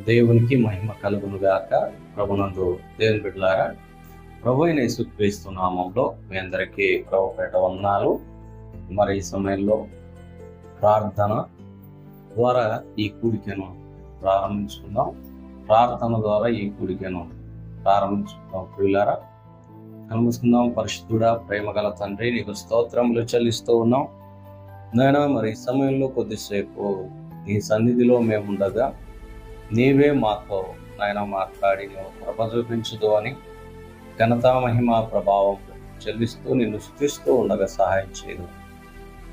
దేవునికి మహిమ కలుగునుగాక. ప్రభునందు దేవుని బిడ్డలారా, ప్రభు అయిన యేసుక్రీస్తు నామంలో మీ అందరికీ ప్రభుపేట వందనాలు. మరి ఈ సమయంలో ప్రార్థన ద్వారా ఈ కూడికను ప్రారంభించుకుందాం. ప్రార్థన ద్వారా ఈ కూడికను ప్రారంభించుకుందాం. ప్రియులారా, కలుసుకుందాం. పరిశుద్ధుడా, ప్రేమగల తండ్రి, నీకు స్తోత్రములు చెల్లిస్తూ ఉన్నాం. నాయనా, మరి ఈ సమయంలో కొద్దిసేపు నీ సన్నిధిలో మేముండగా నీవే మాతో నాయన మాట్లాడి నువ్వు కృప చూపించుదు అని ఘనత మహిమ ప్రభావం చెల్లిస్తూ నిన్ను స్తుతిస్తూ ఉండగా సహాయం చేయదు.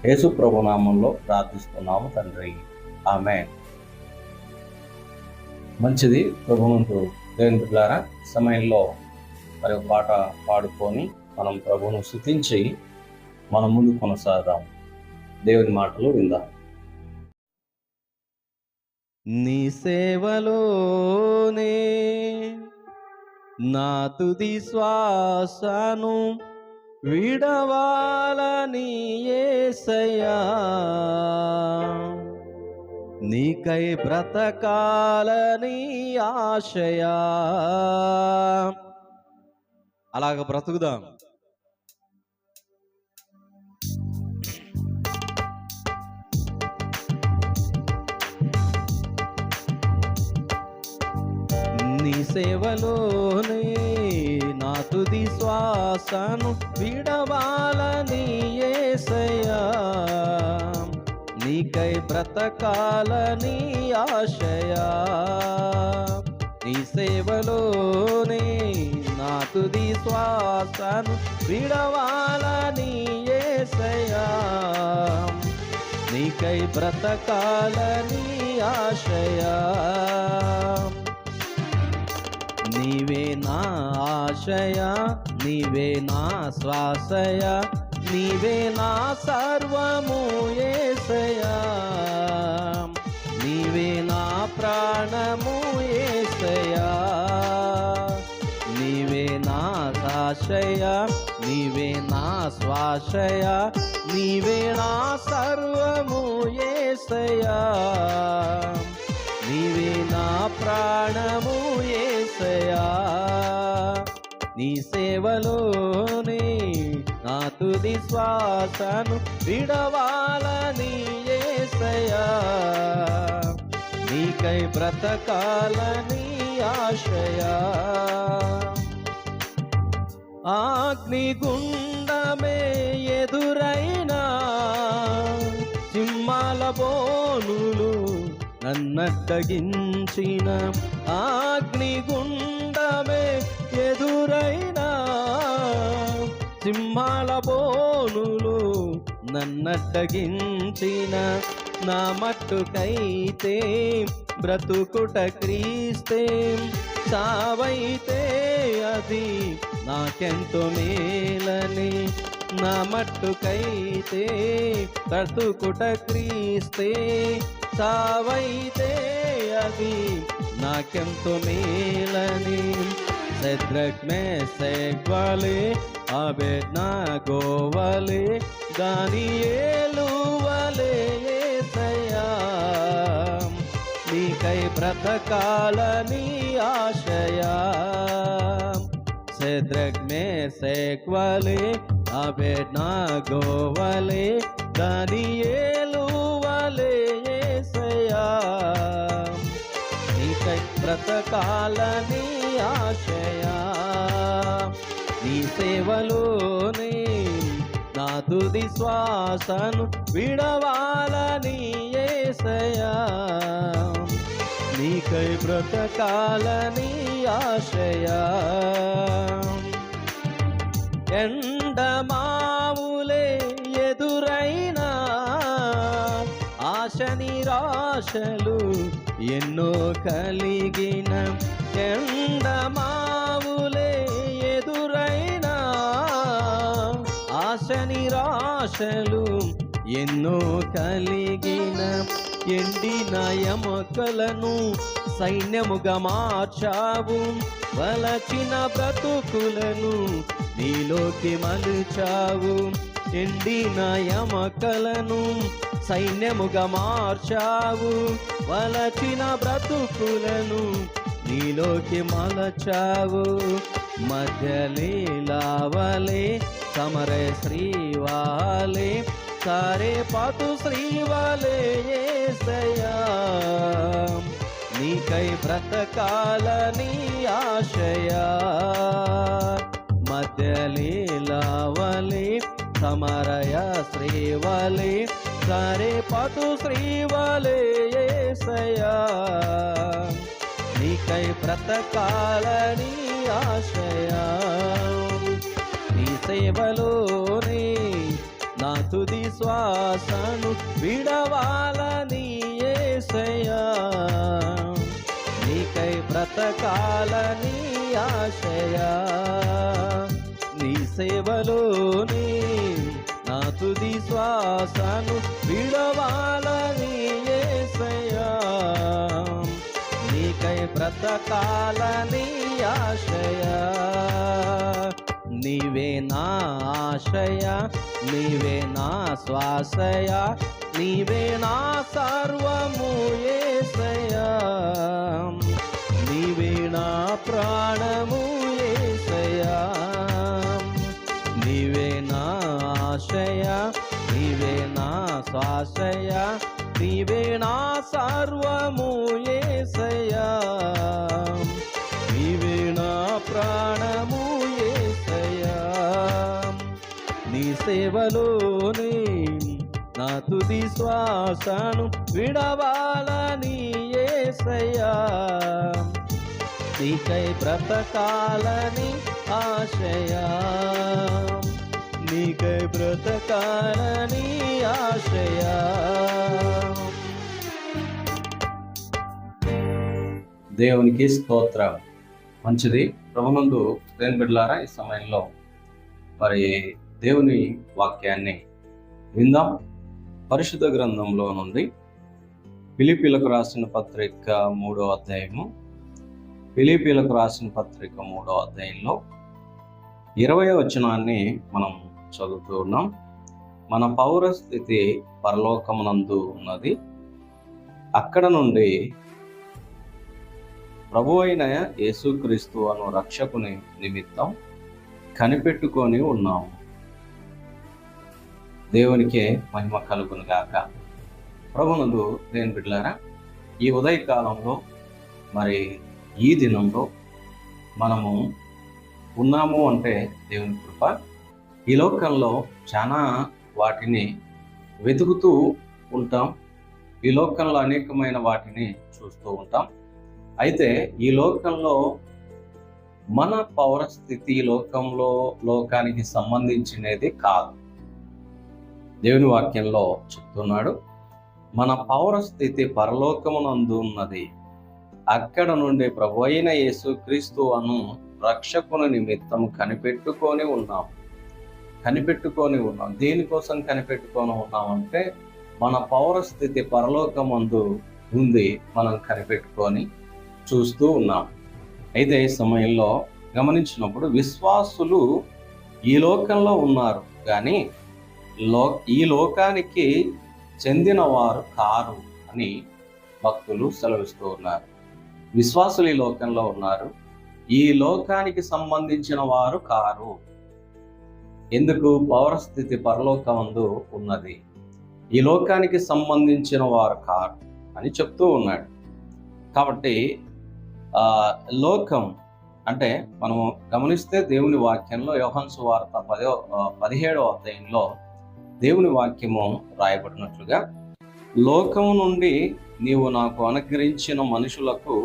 యేసు ప్రభు నామంలో ప్రార్థిస్తున్నాము తండ్రి, ఆమేన్. మంచిది. ప్రభువును దేవుని బిడ్డలారా, సమయంలో మరి ఒక పాట పాడుకొని మనం ప్రభువును స్తుతించి మనం ముందు కొనసాగుదాం. దేవుని మాటలు విందాం. నీ సేవలోనే నా తుది శ్వాసను విడవాలని యేసయ్యా, నీకై బ్రతకాలని ఆశయా. అలాగ బ్రతుకుదాం. నీ సేవలోనే నా తుది శ్వాసను విడవాలని యేసయ్యా, నీకై బ్రతకాలని ఆశయా. నీ సేవలోనే నా తుది శ్వాసను విడవాలని యేసయ్యా, నీకై బ్రతకాలని ఆశయా. నీవే నా ఆశయ, నీవే నా శ్వాసయ, నీవే నా సర్వము యేసయ్యా, నీవే నా ప్రాణము యేసయ్యా. నీవే నా ఆశయ, నీవే నా శ్వాసయ, నీవే నా సర్వము యేసయ్యా, నీవే నా ప్రాణము యేసయ్యా. నీ సేవలోనే నా తుది శ్వాసను విడవాలని యేసయ్యా, నీకై బ్రతకాలని ఆశయా. అగ్నిగుండమే ఎదురైనా సింహాల బోనులు నన్నడ్డగించిన, అగ్నిగుండమే ఎదురైనా సింహాల బోనులు నన్నడ్డగించిన, నా మట్టుకైతే బ్రతుకుట క్రీస్తే, సావైతే అది నాకెంతో మేలని. నా మట్టుకైతే బ్రతుకుట క్రీస్తే, సావైతే అది నాకెంతో మేలని. శద్రక్ మేషక్ వలె అబేద్నగో వలె దానియేలు వలె యేసయ్యా, నీకై బ్రతకాలని ఆశయా. శద్రక్ మేషక్ వలె అబేద్నగో వలె దానియేలు వలె యేసయ్యా, నీకై బ్రతకాలని ఆశయా. నీ సేవలోనే నా తుది శ్వాసను విడవాలని యేసయ్యా, నీకై బ్రతకాలని ఆశయా. ఎండమావులే ఎదురైనా ఆశ నిరాశలు ఎన్నో కలిగిన, ఎండమావులే ఎదురైనా ఆశ నిరాశలు ఎన్నో కలిగిన, ఎండిన ఎముకలను సైన్యముగా మార్చావు, వలచిన బ్రతుకులను నీలోకి మలుచావు. ఎండిన ఎముకలను సైన్యముగా మార్చావు. వలచిన బ్రతుకులను నీలోకి మలచావు. మధ్యలీలావలే సమరే శ్రీవాలే సారే పాతు శ్రీవాలే యేసయ్యా. నీకై బ్రతకాలని ఆశయా. మధ్యలీలావలే సమరయ శ్రీవాలే సారే పాతు శ్రీవాలే యేసయ్యా. నీకై బ్రతకాలని ఆశయా. నీ సేవలోనే నా తుది శ్వాసను విడవాలని యేసయ్యా. నీకై బ్రతకాలని ఆశయా. నీ సేవలోనే నా తుది శ్వాసను విడవాలని యేసయ్యా. నీకై బ్రతకాలని ఆశయా. నీవే నా ఆశయ, నీవే నా శ్వాసయ, నీవే నా సర్వము యేసయ్యా. నీవే నా ప్రాణము యేసయ్యా. నీవే నా ఆశయ, నీవే నా శ్వాసయ, నీవే నా సర్వము యేసయ్యా. నీవే నా ప్రాణము యేసయ్యా. నీ సేవలోనే నా తుది శ్వాసను విడవాలని యేసయ్యా. నీకై బ్రతకాలని ఆశయా. నీకై బ్రతకాలని ఆశయా. దేవునికి స్తోత్రం. మంచిది. ప్రభునందు దేవుని బిడ్డలారా, ఈ సమయంలో మరి దేవుని వాక్యాన్ని విందాం. పరిశుద్ధ గ్రంథంలో నుండి ఫిలిప్పీలకు రాసిన పత్రిక 3వ అధ్యాయము. ఫిలిప్పీలకు రాసిన పత్రిక 3వ అధ్యాయంలో 20వ వచనాన్ని మనం చదువుతూ ఉన్నాం. మన పౌరస్థితి పరలోకమునందు ఉన్నది. అక్కడ నుండి ప్రభు అయిన యేసుక్రీస్తు అను రక్షకుని నిమిత్తం కనిపెట్టుకొని ఉన్నాము. దేవునికే మహిమ కలుగును గాక. ప్రభునందు దేవుని బిడ్డలారా, ఈ ఉదయకాలంలో మరి ఈ దినంలో మనము ఉన్నాము అంటే దేవుని కృప. ఈ లోకంలో చాలా వాటిని వెతుకుతూ ఉంటాం. ఈ లోకంలో అనేకమైన వాటిని చూస్తూ ఉంటాం. అయితే ఈ లోకంలో మన పౌరస్థితి లోకానికి సంబంధించినది కాదు. దేవుని వాక్యంలో చెప్తున్నాడు, మన పౌరస్థితి పరలోకమునందు ఉన్నది. అక్కడ నుండి ప్రభు అయిన యేసుక్రీస్తు అను రక్షకుని నిమిత్తం కనిపెట్టుకొని ఉన్నాం. దేనికోసం కనిపెట్టుకొని ఉన్నామంటే మన పౌరస్థితి పరలోకమందు ఉంది. మనం కనిపెట్టుకొని చూస్తూ ఉన్నాం. అయితే ఈ సమయంలో గమనించినప్పుడు విశ్వాసులు ఈ లోకంలో ఉన్నారు, కానీ ఈ లోకానికి చెందిన వారు కారు అని భక్తులు సెలవిస్తూ ఉన్నారు. విశ్వాసులు ఈ లోకంలో ఉన్నారు, ఈ లోకానికి సంబంధించిన వారు కారు. ఎందుకు? పౌరస్థితి పరలోకమందు ఉన్నది, ఈ లోకానికి సంబంధించిన వారు కారు అని చెప్తూ ఉన్నాడు. కాబట్టి లోకం అంటే మనము గమనిస్తే దేవుని వాక్యంలో యోహాను సువార్త 17వ అధ్యాయంలో దేవుని వాక్యము రాయబడినట్లుగా, లోకము నుండి నీవు నాకు అనుగ్రహించిన మనుషులకు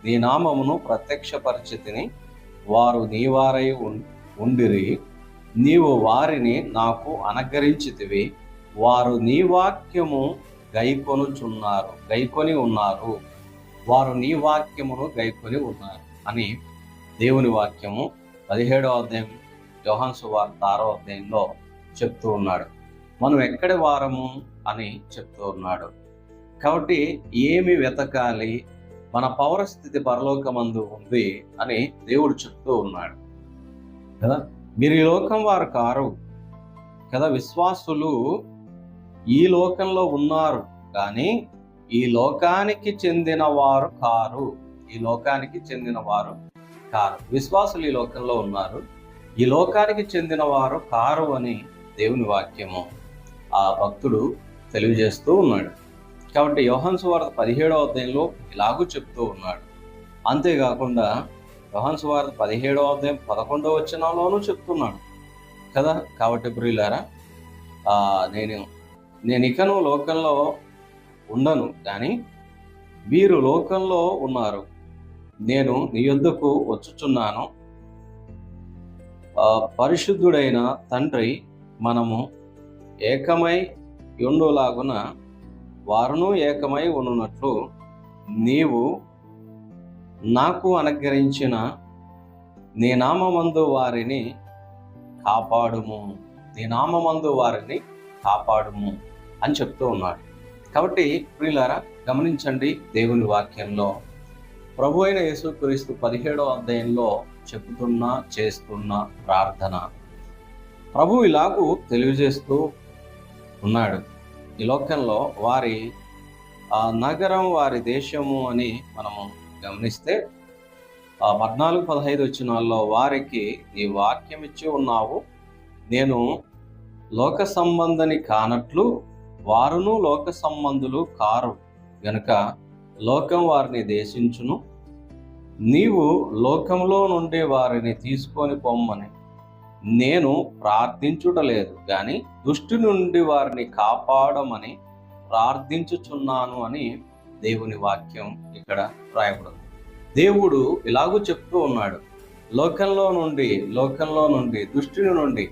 నీ నామమును ప్రత్యక్షపరిచితిని, వారు నీవారై ఉండిరి, నీవు వారిని నాకు అనుగ్రహించితివి, వారు నీ వాక్యము గైకొని ఉన్నారు, వారు నీ వాక్యమును గైకొని ఉన్నారు అని దేవుని వాక్యము 17వ అధ్యాయం యోహాను సువార్త 6వ అధ్యాయంలో చెప్తూ ఉన్నాడు. మనం ఎక్కడి వారము అని చెప్తూ ఉన్నాడు. కాబట్టి ఏమి వెతకాలి? మన పౌరస్థితి పరలోకమందు ఉంది అని దేవుడు చెప్తూ ఉన్నాడు కదా. మీరు ఈ లోకం వారు కారు, కదా. విశ్వాసులు ఈ లోకంలో ఉన్నారు కానీ ఈ లోకానికి చెందిన వారు కారు. ఈ లోకానికి చెందిన వారు కారు. విశ్వాసులు ఈ లోకంలో ఉన్నారు, ఈ లోకానికి చెందిన వారు కారు అని దేవుని వాక్యము ఆ భక్తుడు తెలియజేస్తూ ఉన్నాడు. కాబట్టి యోహాను సువార్త 17వ అధ్యాయంలో ఇలాగూ చెప్తూ ఉన్నాడు. అంతేకాకుండా యోహాను సువార్త 17వ అధ్యాయం 11వ వచనంలోనూ చెప్తున్నాడు కదా. కాబట్టి ప్రియులారా, నేను ఇకను లోకంలో ఉండను కానీ వీరు లోకంలో ఉన్నారు, నేను నీ యొద్దకు వచ్చుచున్నాను. పరిశుద్ధుడైన తండ్రి మనము ఏకమై ఉండులాగున వారును ఏకమై ఉన్నట్లు నీవు నాకు అనుగ్రహించిన నీ నామమందు వారిని కాపాడుము, నీ నామమందు వారిని కాపాడుము అని చెప్తూ ఉన్నాడు. కాబట్టి ప్రియులారా, గమనించండి, దేవుని వాక్యంలో ప్రభు అయిన యేసుక్రీస్తు 17వ అధ్యాయంలో చేస్తున్న ప్రార్థన ప్రభు ఇలాగూ తెలియజేస్తూ ఉన్నాడు. ఈ లోకంలో వారి నగరం వారి దేశము అని మనము గమనిస్తే 14-15 వచనాల్లో వారికి నీ వాక్యం ఇచ్చి ఉన్నావు, నేను లోక సంబంధని కానట్లు వారును లోక సంబంధులు కారు గనుక లోకం వారిని దేశించును, నీవు లోకంలో నుండి వారిని తీసుకొని పొమ్మని నేను ప్రార్థించుటలేదు కానీ దుష్టు నుండి వారిని కాపాడమని ప్రార్థించుచున్నాను అని దేవుని వాక్యం ఇక్కడ రాయబడింది. దేవుడు ఇలాగూ చెప్తూ ఉన్నాడు, లోకంలో నుండి దుష్టుని నుండి,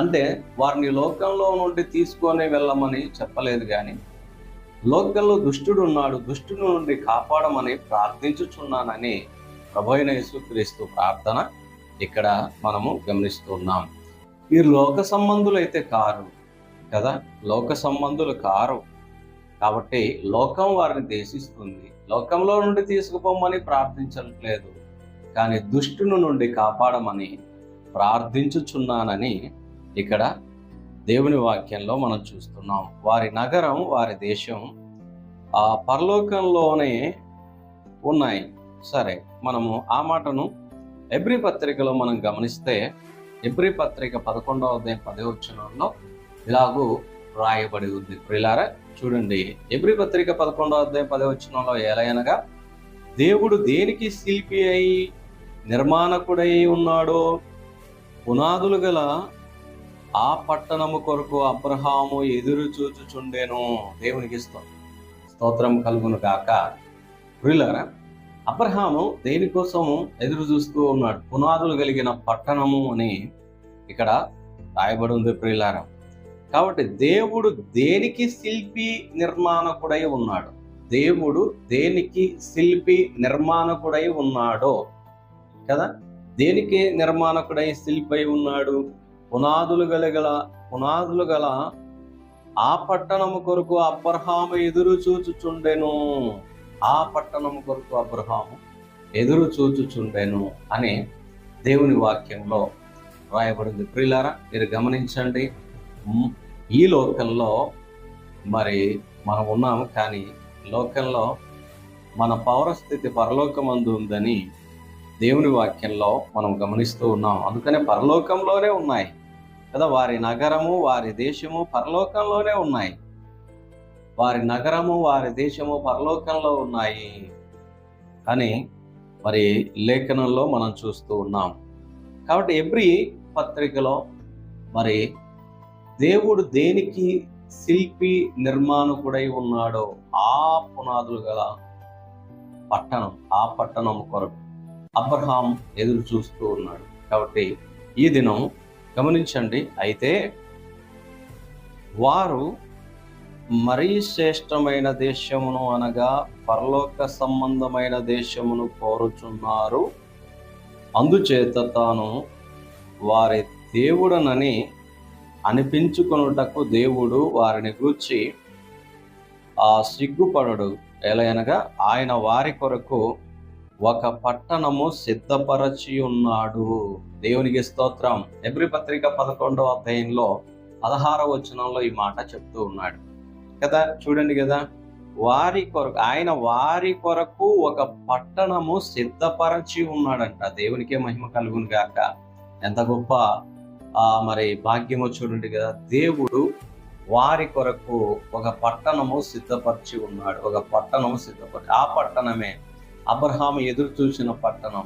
అంటే వారిని లోకంలో నుండి తీసుకొని వెళ్ళమని చెప్పలేదు కానీ లోకంలో దుష్టుడు ఉన్నాడు, దుష్టుని నుండి కాపాడమని ప్రార్థించుచున్నానని ప్రభువైన యేసుక్రీస్తు ప్రార్థన ఇక్కడ మనము గమనిస్తున్నాం. వీరు లోక సంబంధులు అయితే కారు కదా, లోక సంబంధులు కారు. కాబట్టి లోకం వారిని దేశిస్తుంది, లోకంలో నుండి తీసుకుపోమని ప్రార్థించట్లేదు కానీ దుష్టుని నుండి కాపాడమని ప్రార్థించుచున్నానని ఇక్కడ దేవుని వాక్యంలో మనం చూస్తున్నాం. వారి నగరం వారి దేశం ఆ పరలోకంలోనే ఉన్నాయి. సరే, మనము ఆ మాటను హెబ్రీ పత్రికలో మనం గమనిస్తే హెబ్రీ పత్రిక 11వ అధ్యాయం 10వ వచనంలో ఇలాగూ రాయబడి ఉంది. ప్రియులారా చూడండి, హెబ్రీ పత్రిక 11వ అధ్యాయం 10వ వచనంలో ఎలాగనగా దేవుడు దేనికి శిల్పి అయి నిర్మాణకుడై ఉన్నాడో పునాదులు గల ఆ పట్టణము కొరకు అబ్రహాము ఎదురు చూచుచుండెను. దేవునికి స్తోత్రం కలుగును గాక. ప్రియులారా, అబ్రహాము దేనికోసము ఎదురు చూస్తూ ఉన్నాడు? పునాదులు కలిగిన పట్టణము అని ఇక్కడ రాయబడి ఉంది ప్రియులారా. కాబట్టి దేవుడు దేనికి శిల్పి నిర్మాణకుడై ఉన్నాడు? దేవుడు దేనికి శిల్పి నిర్మాణకుడై ఉన్నాడో కదా, దేనికి నిర్మాణకుడై శిల్పి అయి ఉన్నాడు? పునాదులు గల ఆ పట్టణము కొరకు అబ్రహాము ఎదురు చూచుచుండెను. ఆ పట్టణము కొరకు అబ్రహాము ఎదురు చూచుచుండెను అని దేవుని వాక్యంలో రాయబడింది. ప్రియులారా, మీరు గమనించండి, ఈ లోకంలో మరి మనం ఉన్నాము కానీ లోకంలో మన పౌరస్థితి పరలోకమందు ఉందని దేవుని వాక్యంలో మనం గమనిస్తూ ఉన్నాం. అందుకనే పరలోకంలోనే ఉన్నాయి కదా, వారి నగరము వారి దేశము పరలోకంలోనే ఉన్నాయి. వారి నగరము వారి దేశము పరలోకంలో ఉన్నాయి అని మరి లేఖనంలో మనం చూస్తూ ఉన్నాం. కాబట్టి హెబ్రీ పత్రికలో మరి దేవుడు దేనికి శిల్పి నిర్మాణకుడై ఉన్నాడో ఆ పునాదులు గల పట్టణం, ఆ పట్టణం కొరకు అబ్రహాం ఎదురు చూస్తూ ఉన్నాడు. కాబట్టి ఈ దినం గమనించండి, అయితే వారు మరీ శ్రేష్టమైన దేశమును అనగా పరలోక సంబంధమైన దేశమును కోరుచున్నారు. అందుచేత తాను వారి దేవుడనని అనిపించుకొనుటకు దేవుడు వారిని గూర్చి సిగ్గుపడడు. ఎలాగనగా ఆయన వారి కొరకు ఒక పట్టణము సిద్ధపరచి ఉన్నాడు. దేవునికి స్తోత్రం. హెబ్రీ పత్రిక 11వ అధ్యాయంలో 16వ వచనంలో ఈ మాట చెప్తూ ఉన్నాడు కదా. చూడండి కదా, ఆయన వారి కొరకు ఒక పట్టణము సిద్ధపరచి ఉన్నాడంట. దేవునికే మహిమ కలుగును గాక. ఎంత గొప్ప మరి భాగ్యమో చూడండి కదా. దేవుడు వారి కొరకు ఒక పట్టణము సిద్ధపరిచి ఉన్నాడు. ఒక పట్టణము సిద్ధపరిచి, ఆ పట్టణమే అబ్రహాము ఎదురు చూసిన పట్టణం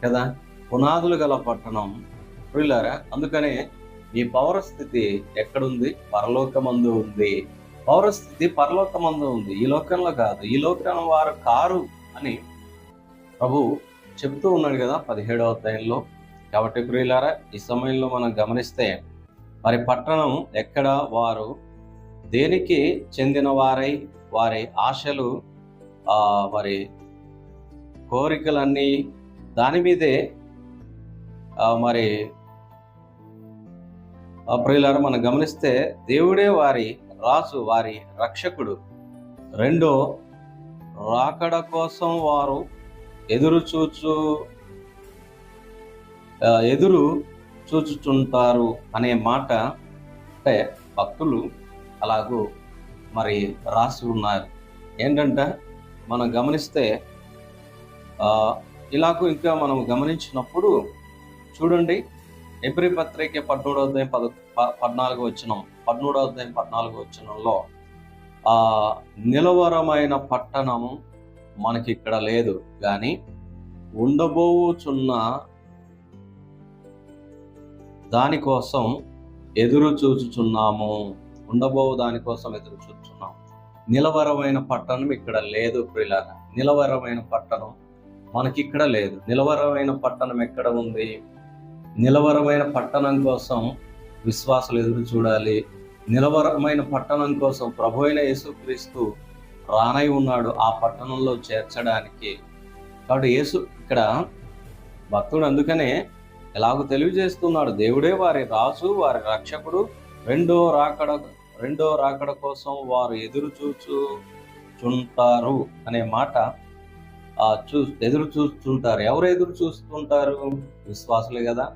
కదా, పునాదులు గల పట్టణం. ప్రియులారా, అందుకనే ఈ పౌరస్థితి ఎక్కడుంది? పరలోకమందు ఉంది. పౌరస్థితి పరలోకమందు ఉంది, ఈ లోకంలో కాదు. ఈ లోకం వారు కారు అని ప్రభు చెప్తూ ఉన్నాడు కదా 17వ అధ్యాయంలో. కాబట్టి ప్రియులారా, ఈ సమయంలో మనం గమనిస్తే మరి పట్టణం ఎక్కడ, వారు దేనికి చెందిన వారై, వారి ఆశలు మరి కోరికలన్నీ దాని మీదే మరి ప్రియులారా మనం గమనిస్తే దేవుడే వారి రాజు, వారి రక్షకుడు. రెండో రాకడ కోసం వారు ఎదురు చూచుచుంటారు అనే మాట అంటే భక్తులు అలాగూ మరి రాసి ఉన్నారు. ఏంటంటే మనం గమనిస్తే ఇలాగూ ఇంకా మనం గమనించినప్పుడు చూడండి, హెబ్రీ పత్రిక 13వ అధ్యాయం 14వ వచనం, 13వ అధ్యాయం 14వ వచనంలో నిలవరమైన పట్టణము మనకి ఇక్కడ లేదు, కానీ ఉండబోచున్న దానికోసం ఎదురు చూచుచున్నాము. దానికోసం ఎదురు చూచున్నాము. నిలవరమైన పట్టణం ఇక్కడ లేదు ప్రియులారా. నిలవరమైన పట్టణం మనకి ఇక్కడ లేదు. నిలవరమైన పట్టణం ఎక్కడ ఉంది? నిలవరమైన పట్టణం కోసం విశ్వాసులు ఎదురు చూడాలి. నిలవరమైన పట్టణం కోసం ప్రభు అయిన యేసుక్రీస్తు రానై ఉన్నాడు ఆ పట్టణంలో చేర్చడానికి. కాబట్టి ఇక్కడ భక్తుడు అందుకనే ఎలాగో తెలియజేస్తున్నాడు, దేవుడే వారి రాజు, వారి రక్షకుడు. రెండో రాకడ కోసం వారు ఎదురు చూచుచుంటారు అనే మాట ఎదురు చూస్తుంటారు. ఎవరు ఎదురు చూస్తుంటారు? విశ్వాసులే కదా.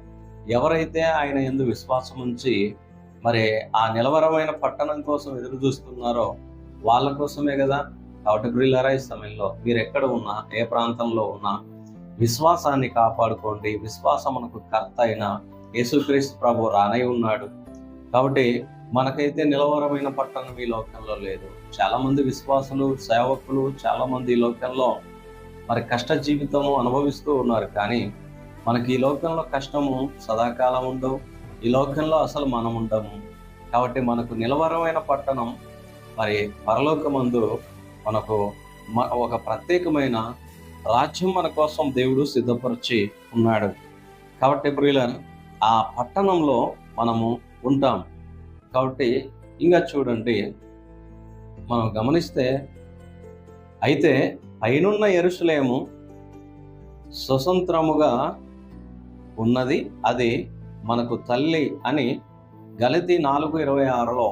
ఎవరైతే ఆయన యందు విశ్వాసం ఉంచి మరి ఆ నిలవరమైన పట్టణం కోసం ఎదురు చూస్తున్నారో వాళ్ళ కోసమే కదా. కాబట్టి ప్రియులారా, ఈ సమయంలో మీరు ఎక్కడ ఉన్నా, ఏ ప్రాంతంలో ఉన్నా విశ్వాసాన్ని కాపాడుకోండి. విశ్వాసమునకు కర్త అయిన యేసుక్రీస్తు ప్రభు రానై ఉన్నాడు. కాబట్టి మనకైతే నిలవరమైన పట్టణం ఈ లోకంలో లేదు. చాలా మంది విశ్వాసులు, సేవకులు చాలా మంది ఈ లోకంలో మరి కష్ట జీవితము అనుభవిస్తూ ఉన్నారు. కానీ మనకి ఈ లోకంలో కష్టము సదాకాలం ఉండవు. ఈ లోకంలో అసలు మనం ఉండము. కాబట్టి మనకు నిలవరమైన పట్టణం మరి పరలోకమందు మనకు ఒక ప్రత్యేకమైన రాజ్యం మన కోసం దేవుడు సిద్ధపరిచి ఉన్నాడు. కాబట్టి ప్రియులారా, ఆ పట్టణంలో మనము ఉంటాం. కాబట్టి ఇంకా చూడండి, మనం గమనిస్తే అయితే పైనున్న యెరూషలేము స్వతంత్రముగా ఉన్నది, అది మనకు తల్లి అని గలతీ 4:26లో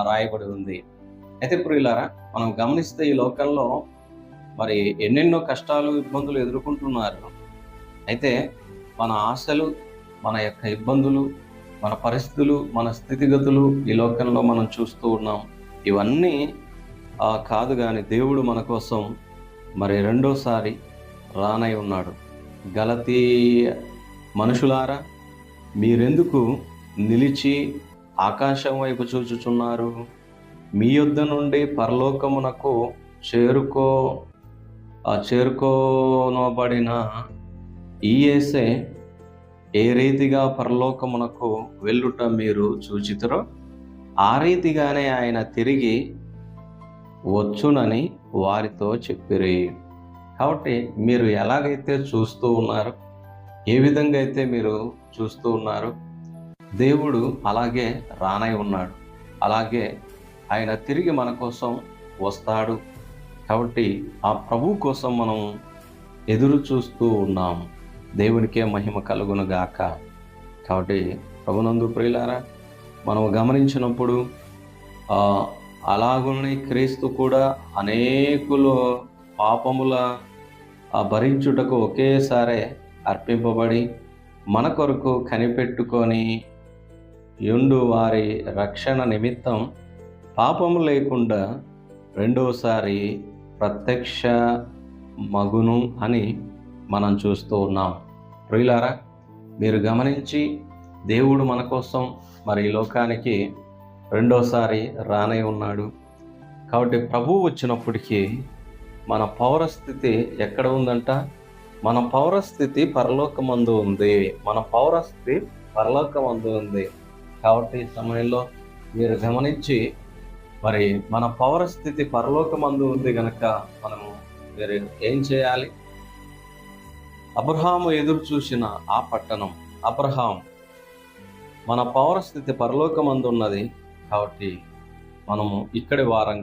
రాయబడి ఉంది. అయితే ప్రియులారా, మనం గమనిస్తే ఈ లోకంలో మరి ఎన్నెన్నో కష్టాలు, ఇబ్బందులు ఎదుర్కొంటున్నారు. అయితే మన ఆశలు, మన యొక్క ఇబ్బందులు, మన పరిస్థితులు, మన స్థితిగతులు ఈ లోకంలో మనం చూస్తూ ఉన్నాం. ఇవన్నీ కాదు, కానీ దేవుడు మన కోసం మరి రెండోసారి రానై ఉన్నాడు. గలతీ మనుషులారా, మీరెందుకు నిలిచి ఆకాశం వైపు చూచుచున్నారు? మీ యొద్ద నుండి పరలోకమునకు చేరుకోనబడిన ఈ యేసే ఏ రీతిగా పరలోకమునకు వెళ్ళుట మీరు చూచితురో ఆ రీతిగానే ఆయన తిరిగి వచ్చునని వారితో చెప్పిరి. కాబట్టి మీరు ఎలాగైతే చూస్తూ ఉన్నారు, ఏ విధంగా అయితే మీరు చూస్తూ ఉన్నారు, దేవుడు అలాగే రానై ఉన్నాడు. అలాగే ఆయన తిరిగి మన కోసం వస్తాడు. కాబట్టి ఆ ప్రభు కోసం మనం ఎదురు చూస్తూ ఉన్నాం. దేవునికే మహిమ కలుగును గాక. కాబట్టి ప్రభునందు ప్రియులారా, మనం గమనించినప్పుడు అలాగునే క్రీస్తు కూడా అనేకులు పాపముల ఆ భరించుటకు ఒకేసారి అర్పింపబడి మన కొరకు కనిపెట్టుకొని యుండు వారి రక్షణ నిమిత్తం పాపము లేకుండా రెండోసారి ప్రత్యక్ష మగును అని మనం చూస్తూ ఉన్నాం. ప్రియులారా, మీరు గమనించి దేవుడు మన కోసం మరి ఈ లోకానికి రెండోసారి రానై ఉన్నాడు. కాబట్టి ప్రభువు వచ్చినప్పటికీ మన పౌరస్థితి ఎక్కడ ఉందంట? మన పౌరస్థితి పరలోకమందు ఉంది. మన పౌరస్థితి పరలోకమందు ఉంది. కాబట్టి ఈ సమయంలో మీరు గమనించి మరి మన పౌరస్థితి పరలోకమందు ఉంది గనక మనము మీరు ఏం చేయాలి? అబ్రహాము ఎదురు చూసిన ఆ పట్టణం అబ్రహాం, మన పౌరస్థితి పరలోకమందు ఉన్నది. కాబట్టి మనము ఇక్కడి వారం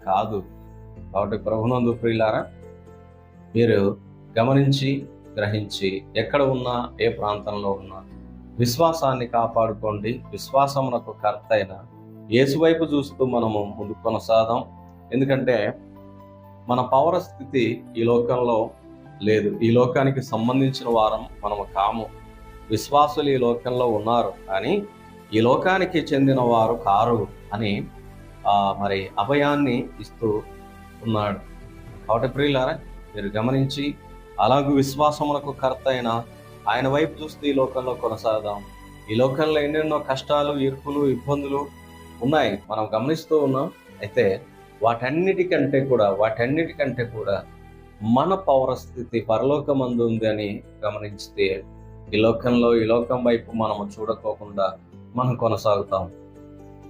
కాదు, కాబట్టి ప్రభునందు ప్రియులారా, మీరు గమనించి గ్రహించి ఎక్కడ ఉన్నా, ఏ ప్రాంతంలో ఉన్నా విశ్వాసాన్ని కాపాడుకోండి. విశ్వాసమునకు కర్త అయిన యేసు వైపు చూస్తూ మనము ముందుకు కొనసాదాం. ఎందుకంటే మన పౌరస్థితి ఈ లోకంలో లేదు. ఈ లోకానికి సంబంధించిన వారం మనము కాము. విశ్వాసులు ఈ లోకంలో ఉన్నారు, కానీ ఈ లోకానికి చెందిన వారు కారు అని మరి అభయాన్ని ఇస్తూ ఉన్నాడు. కాబట్టి ప్రియులారా, మీరు గమనించి అలాగూ విశ్వాసమునకు కర్త అయిన ఆయన వైపు చూస్తూ ఈ లోకంలో కొనసాగుదాం. ఈ లోకంలో ఎన్నెన్నో కష్టాలు, ఇరుకులు, ఇబ్బందులు ఉన్నాయి, మనం గమనిస్తూ ఉన్నాం. అయితే వాటన్నిటికంటే కూడా మన పౌరస్థితి పరలోకమందు ఉంది అని గమనించితే ఈ లోకం వైపు మనము చూడకోకుండా మనం కొనసాగుతాం.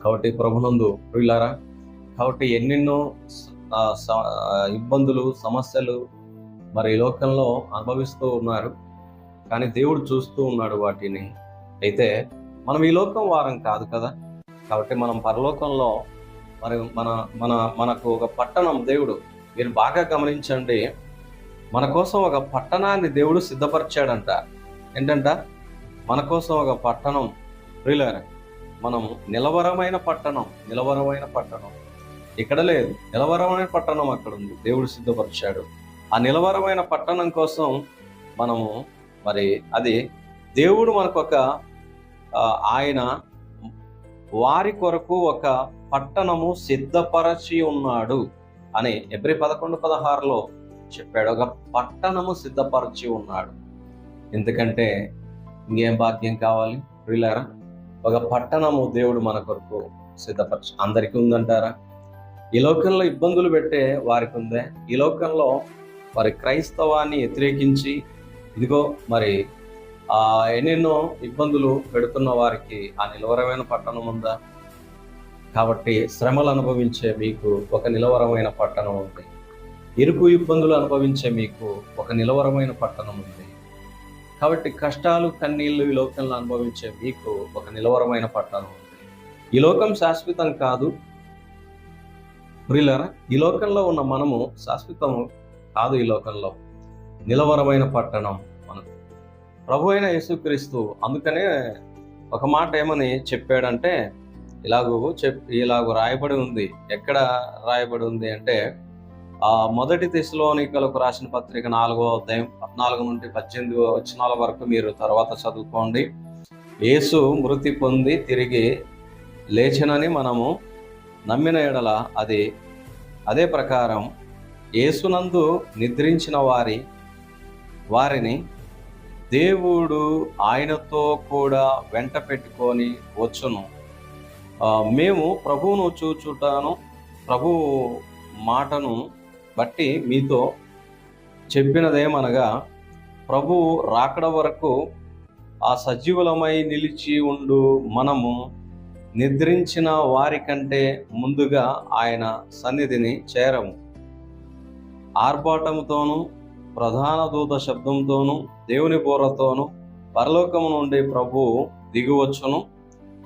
కాబట్టి ప్రభునందు ప్రియులారా, కాబట్టి ఎన్నెన్నో ఇబ్బందులు, సమస్యలు మరి ఈ లోకంలో అనుభవిస్తూ ఉన్నారు, కానీ దేవుడు చూస్తూ ఉన్నాడు వాటిని. అయితే మనం ఈ లోకం వారం కాదు కదా. కాబట్టి మనం పరలోకంలో మరి మనకు ఒక పట్టణం దేవుడు, మీరు బాగా గమనించండి, మన కోసం ఒక పట్టణాన్ని దేవుడు సిద్ధపరిచాడంట. ఏంటంట? మన కోసం ఒక పట్టణం. ప్రియులారా, మనం నిలవరమైన పట్టణం ఇక్కడ లేదు, నిలవరమైన పట్టణం అక్కడ ఉంది, దేవుడు సిద్ధపరిచాడు. ఆ నిలవరమైన పట్టణం కోసం మనము మరి అది దేవుడు మనకొక ఆయన వారి కొరకు ఒక పట్టణము సిద్ధపరచి ఉన్నాడు అని హెబ్రీ 11:16 చెప్పాడు. ఒక పట్టణము సిద్ధపరచి ఉన్నాడు. ఎందుకంటే ఇంకేం భాగ్యం కావాలి ప్రియులారా? ఒక పట్టణము దేవుడు మన కొరకు సిద్ధపరచు. అందరికీ ఉందంటారా? ఈ లోకంలో ఇబ్బందులు పెట్టే వారికి ఉందే? ఈ లోకంలో మరి క్రైస్తవాన్ని వ్యతిరేకించి ఇదిగో మరి ఎన్నెన్నో ఇబ్బందులు పెడుతున్న వారికి ఆ నిలవరమైన పట్టణం ఉందా? కాబట్టి శ్రమలు అనుభవించే మీకు ఒక నిలవరమైన పట్టణం ఉంది. ఇరుకు ఇబ్బందులు అనుభవించే మీకు ఒక నిలవరమైన పట్టణం ఉంది. కాబట్టి కష్టాలు, కన్నీళ్లు ఈ లోకంలో అనుభవించే మీకు ఒక నిలవరమైన పట్టణం ఉంది. ఈ లోకం శాశ్వతం కాదు ప్రియులారా. ఈ లోకంలో ఉన్న మనము శాశ్వతము కాదు. ఈ లోకంలో నిలవరమైన పట్టణం మనం ప్రభు అయిన యేసుక్రీస్తు. అందుకనే ఒక మాట ఏమని చెప్పాడంటే, ఇలాగూ రాయబడి ఉంది. ఎక్కడ రాయబడి ఉంది అంటే మొదటి తెస్సలోనికలకు రాసిన పత్రిక 4వ అధ్యాయం 14 నుండి 18 వచనాల వరకు మీరు తర్వాత చదువుకోండి. యేసు మృతి పొంది తిరిగి లేచినని మనము నమ్మిన ఎడల అదే ప్రకారం యేసునందు నిద్రించిన వారిని దేవుడు ఆయనతో కూడా వెంట పెట్టుకొని వచ్చును. మేము ప్రభువును చూచుటాను, ప్రభు మాటను బట్టి మీతో చెప్పినదేమనగా, ప్రభు రాకడ వరకు ఆ సజీవులమై నిలిచి ఉండు మనము నిద్రించిన వారికంటే ముందుగా ఆయన సన్నిధిని చేరము. ఆర్భాటముతోనూ ప్రధాన దూత శబ్దంతోనూ దేవుని బోరతోనూ పరలోకము నుండి ప్రభువు దిగువచ్చును.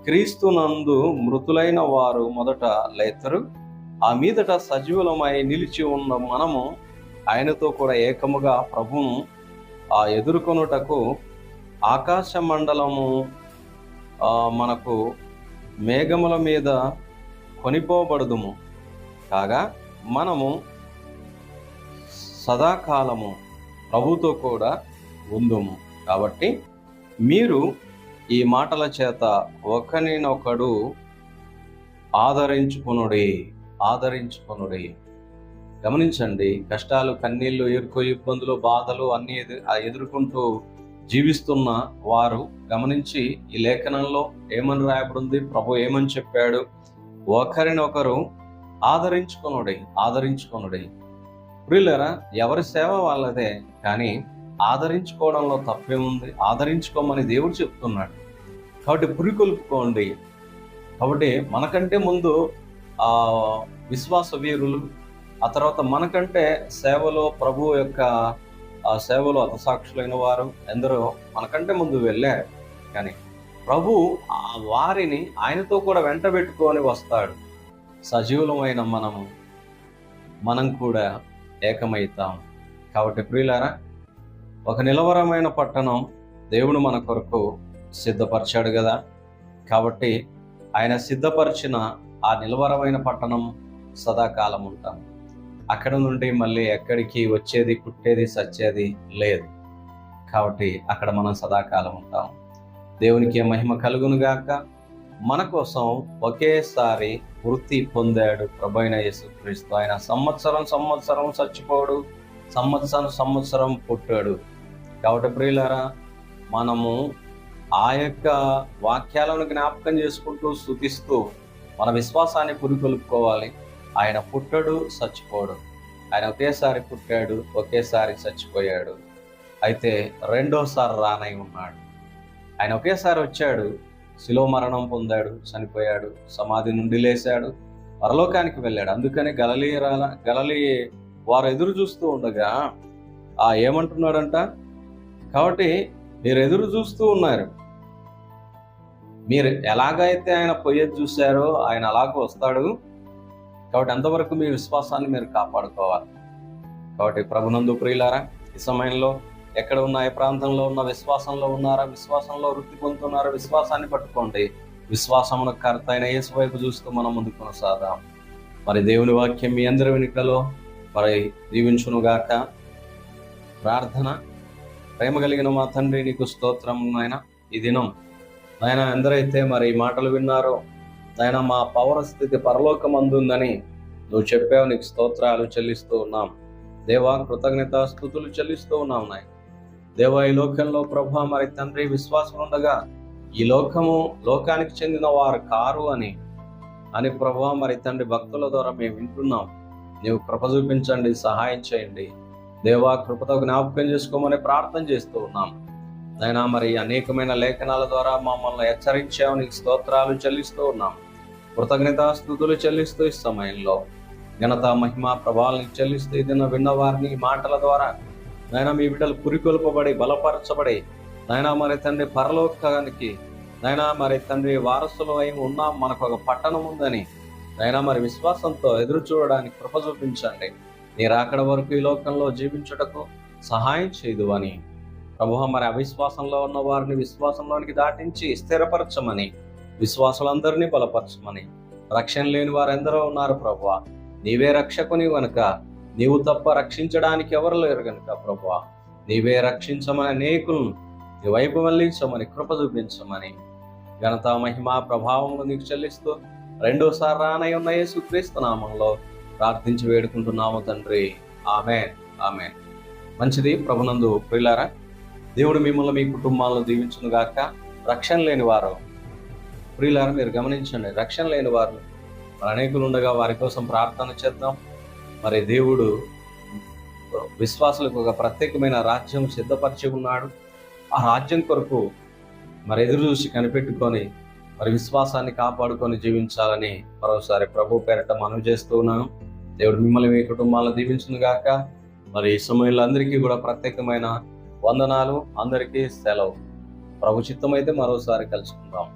క్రీస్తునందు మృతులైన వారు మొదట లేతరు. ఆ మీదట సజీవులమై నిలిచి ఉన్న మనము ఆయనతో కూడా ఏకముగా ప్రభువును ఎదుర్కొనుటకు ఆకాశ మండలము మనకు మేఘముల మీద కొనిపోబడుదుము. కాగా మనము సదాకాలము ప్రభుతో కూడా ఉందుము. కాబట్టి మీరు ఈ మాటల చేత ఒకరినొకడు ఆదరించుకొనుడి. గమనించండి, కష్టాలు, కన్నీళ్లు, ఇబ్బందులు, బాధలు అన్నీ ఎదుర్కొంటూ జీవిస్తున్న వారు గమనించి ఈ లేఖనంలో ఏమని రాయబడింది, ప్రభు ఏమని చెప్పాడు, ఒకరినొకరు ఆదరించుకొనుడి. ప్రియులారా, ఎవరి సేవ వాళ్ళదే, కానీ ఆదరించుకోవడంలో తప్పేముంది? ఆదరించుకోమని దేవుడు చెప్తున్నాడు. కాబట్టి పురికొల్పుకోండి. కాబట్టి మనకంటే ముందు విశ్వాస వీరులు, ఆ తర్వాత మనకంటే సేవలో ప్రభు యొక్క సేవలో హతసాక్షులైన వారు ఎందరో మనకంటే ముందు వెళ్ళారు. కానీ ప్రభు వారిని ఆయనతో కూడా వెంట పెట్టుకొని వస్తాడు. సజీవులమైన మనం కూడా ఏకమవుతాం. కాబట్టి ప్రియులారా, ఒక నిలవరమైన పట్టణం దేవుడు మన కొరకు సిద్ధపరిచాడు కదా. కాబట్టి ఆయన సిద్ధపరిచిన ఆ నిలవరమైన పట్టణం సదాకాలం ఉంటాం. అక్కడ నుండి మళ్ళీ ఎక్కడికి వచ్చేది, పుట్టేది, సచ్చేది లేదు. కాబట్టి అక్కడ మనం సదాకాలం ఉంటాం. దేవునికి మహిమ కలుగును గాక. మన కోసం ఒకేసారి వృత్తి పొందాడు ప్రభువైన యేసుక్రీస్తు. ఆయన సంవత్సరం చచ్చిపోడు, సంవత్సరం పుట్టాడు. కాబట్టి ప్రియులారా, మనము ఆ యొక్క వాక్యాలను జ్ఞాపకం చేసుకుంటూ స్తుతిస్తూ మన విశ్వాసాన్ని పురికొల్పుకోవాలి. ఆయన పుట్టడు, చచ్చిపోడు. ఆయన ఒకేసారి పుట్టాడు, ఒకేసారి చచ్చిపోయాడు. అయితే రెండోసారి రానై ఉన్నాడు. ఆయన ఒకేసారి వచ్చాడు, శిలువ మరణం పొందాడు, చనిపోయాడు, సమాధి నుండి లేచాడు, పరలోకానికి వెళ్ళాడు. అందుకని గలిలయ వారు ఎదురు చూస్తూ ఉండగా ఏమంటున్నాడంట, కాబట్టి మీరు ఎదురు చూస్తూ ఉన్నారు, మీరు ఎలాగైతే ఆయన పోయేది చూశారో ఆయన అలాగూ వస్తాడు. కాబట్టి అంతవరకు మీ విశ్వాసాన్ని మీరు కాపాడుకోవాలి. కాబట్టి ప్రభునందు ప్రియులారా, ఈ సమయంలో ఎక్కడ ఉన్న ఏ ప్రాంతంలో ఉన్న విశ్వాసంలో ఉన్నారా, విశ్వాసంలో వృత్తి పొందుతున్నారా, విశ్వాసాన్ని పట్టుకోండి. విశ్వాసమున కర్త అయిన యేసు వైపు చూస్తూ మనం ముందుకు కొనసాగాం. మరి దేవుని వాక్యం మీ అందరి వెనుకలో మరి దీవించునుగాక. ప్రార్థన. ప్రేమ కలిగిన మా తండ్రి, నీకు స్తోత్రం నాయన. ఈ దినం నాయన ఎందరైతే మరి ఈ మాటలు విన్నారో నాయన, మా పౌరస్థితి పరలోకమందుందని నువ్వు చెప్పావు, నీకు స్తోత్రాలు చెల్లిస్తూ ఉన్నాం దేవా. కృతజ్ఞత స్తుతులు చెల్లిస్తూ ఉన్నాం నాయన. దేవా, ఈ లోకంలో ప్రభు మరి తండ్రి విశ్వాసం ఉండగా ఈ లోకానికి చెందిన వారు కారు అని ప్రభు మరి తండ్రి భక్తుల ద్వారా మేము వింటున్నాం. నీవు కృప చూపించండి, సహాయం చేయండి దేవా. కృపతో జ్ఞాపకం చేసుకోమని ప్రార్థన చేస్తూ ఉన్నాం నాయనా. మరి అనేకమైన లేఖనాల ద్వారా మమ్మల్ని హెచ్చరించావు, నీకు స్తోత్రాలు చెల్లిస్తూ ఉన్నాం. కృతజ్ఞతా స్తుతులు చెల్లిస్తూ ఈ సమయంలో ఘనత, మహిమ, ప్రభావాలను చెల్లిస్తూ ఇది విన్న వారిని మాటల ద్వారా నాయన మీ బిడ్డలు పురికొల్పబడి బలపరచబడి నాయన మరి తండ్రి పరలోకానికి నాయన మరి తండ్రి వారసులు అయి ఉన్నాం. మనకు ఒక పట్టణం ఉందని నాయన మరి విశ్వాసంతో ఎదురు చూడడానికి కృప చూపించండి. నీ రాకడ వరకు ఈ లోకంలో జీవించుటకు సహాయం చేయదు అని ప్రభువా, మరి అవిశ్వాసంలో ఉన్న వారిని విశ్వాసంలోనికి దాటించి స్థిరపరచమని, విశ్వాసులందరినీ బలపరచమని. రక్షణ లేని వారెందరో ఉన్నారు ప్రభువా, నీవే రక్షకుని కనుక, నీవు తప్ప రక్షించడానికి ఎవరు లేరు కనుక ప్రభువా, నీవే రక్షించమని, అనేకులను నీ వైపు మళ్ళించమని, కృప చూపించమని. ఘనత, మహిమ, ప్రభావములు నీకు చెల్లిస్తూ రెండోసారి రానై ఉన్న యేసుక్రీస్తు నామంలో ప్రార్థించి వేడుకుంటున్నాము తండ్రి. ఆమేన్, ఆమేన్. మంచిది. ప్రభునందు ప్రియులారా, దేవుడు మిమ్మల్ని మీ కుటుంబాలను దీవించును గాక. రక్షణ లేని వారు ప్రియులారా, మీరు గమనించండి, రక్షణ లేని వారు మరి అనేకులు ఉండగా వారి కోసం ప్రార్థన చేద్దాం. మరి దేవుడు విశ్వాసులకు ఒక ప్రత్యేకమైన రాజ్యం సిద్ధపరిచి ఉన్నాడు. ఆ రాజ్యం కొరకు మరి ఎదురు చూసి కనిపెట్టుకొని మరి విశ్వాసాన్ని కాపాడుకొని జీవించాలని మరోసారి ప్రభు పేరిట మనవి చేస్తూ ఉన్నాను. దేవుడు మిమ్మల్ని మీ కుటుంబాలను దీవించును గాక. మరి ఈ సమయంలో అందరికీ కూడా ప్రత్యేకమైన వందనాలు. అందరికీ సెలవు. ప్రభు చిత్తమైతే మరోసారి కలుసుకుందాం.